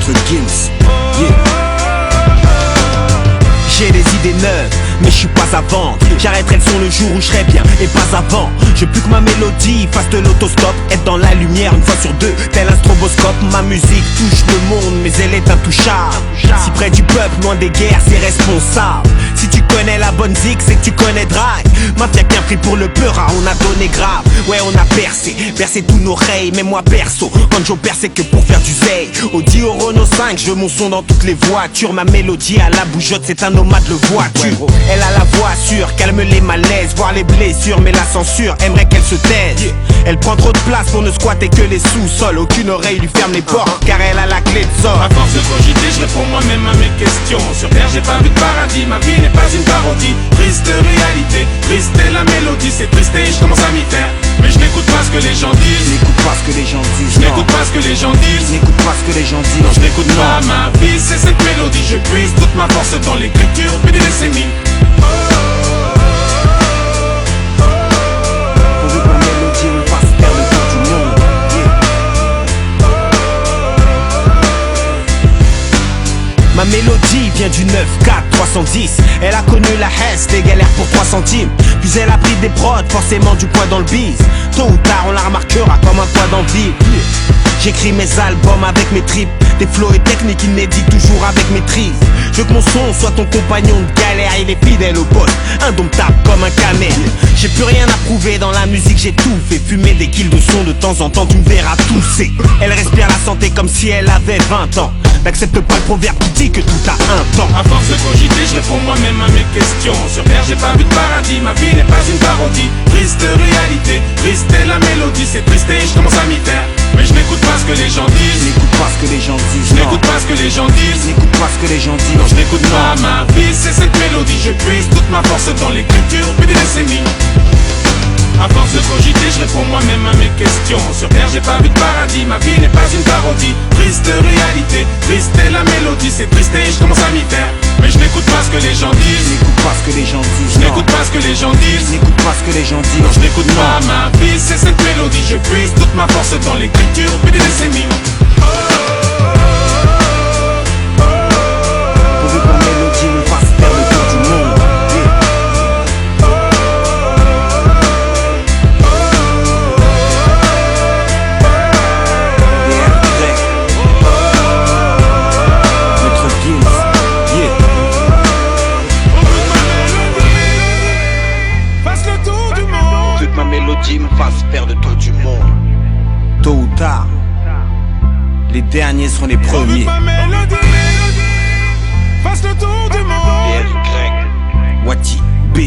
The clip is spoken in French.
Maître Gims, yeah. J'ai des idées neuves, mais je suis pas à vendre. J'arrêterai le son le jour où je serai bien, et pas avant. Je veux plus que ma mélodie fasse de l'autostop. Être dans la lumière une fois sur deux, tel un stroboscope. Ma musique touche le monde, mais elle est intouchable. Si près du peuple, loin des guerres, c'est responsable. Si tu connais la bonne zik, c'est que tu connais Drive. Mafia qu'un prix pour le peur, on a donné grave. Ouais, on a bercé tous nos rayes. Mais moi perso, quand j'opère c'est que pour faire du zay. Audi au Renault 5, je veux mon son dans toutes les voitures. Ma mélodie à la bougeotte, c'est un nomade de voiture. Elle a la voix sûre, calme les malaises, voir les blessures, mais la censure aimerait qu'elle se taise. Elle prend trop de place pour ne squatter que les sous-sols. Aucune oreille lui ferme les portes, car elle a la clé de sort. À force de cogiter, je réponds moi-même à mes questions. Sur terre, j'ai pas vu de paradis, ma vie n'est pas une parodie. Triste réalité, triste est la mélodie. C'est triste et je commence à m'y faire. Mais je n'écoute pas ce que les gens disent. N'écoute pas ce que les gens disent. Je n'écoute pas ce que les gens disent. N'écoute pas ce que les gens disent. Non, je n'écoute pas ma vie, c'est cette mélodie. Je puise toute ma force dans l'écriture, puis des décennies. Pourvu que ma mélodie me fasse faire le tour du monde, yeah. Ma mélodie vient du 9-4-310. Elle a connu la Hesse, les galères pour 3 centimes. Puis elle a pris des prods, forcément du poids dans le bise. Tôt ou tard on la remarquera comme un poids dans le vide. J'écris mes albums avec mes tripes. Des flows et techniques inédits, toujours avec maîtrise. Je veux que mon son soit ton compagnon de galère. Il est fidèle au poste, indomptable comme un camel. J'ai plus rien à prouver dans la musique, j'ai tout fait. Fumer des kills de son de temps en temps, tu me verras tousser. Elle respire la santé comme si elle avait 20 ans. N'accepte pas le proverbe qui dit que tout a un temps. À force de cogiter, je réponds moi-même à mes questions. Sur terre, j'ai pas vu de paradis, ma vie n'est pas une parodie. Triste réalité, triste est la mélodie. C'est triste et je commence à m'y faire. Mais je n'écoute pas ce que les gens disent. N'écoute pas ce que les gens disent. Je n'écoute pas ce que les gens disent. N'écoute pas ce que les gens disent. Non, je n'écoute pas ma vie, c'est cette mélodie. Je puise toute ma force dans l'écriture, puis des décennies. À force de cogiter, je réponds moi-même à mes questions. Sur terre, j'ai pas vu de paradis, ma vie n'est pas une parodie. Triste réalité, triste est la mélodie. C'est triste et je commence à m'y faire. Mais je n'écoute pas ce que les gens disent. N'écoute pas ce que les gens disent. Je n'écoute pas ce que les gens disent. N'écoute pas ce que les gens disent. Non, je n'écoute pas ma vie, c'est cette mélodie. Je puise toute ma force dans l'écriture, puis des décennies. Pourvu que ma mélodie me fasse faire le tour du monde, Ma mélodie me fasse faire le tour du monde. Tôt ou tard, les derniers seront les premiers. Ma mélodie, fasse le tour du monde. Wati B.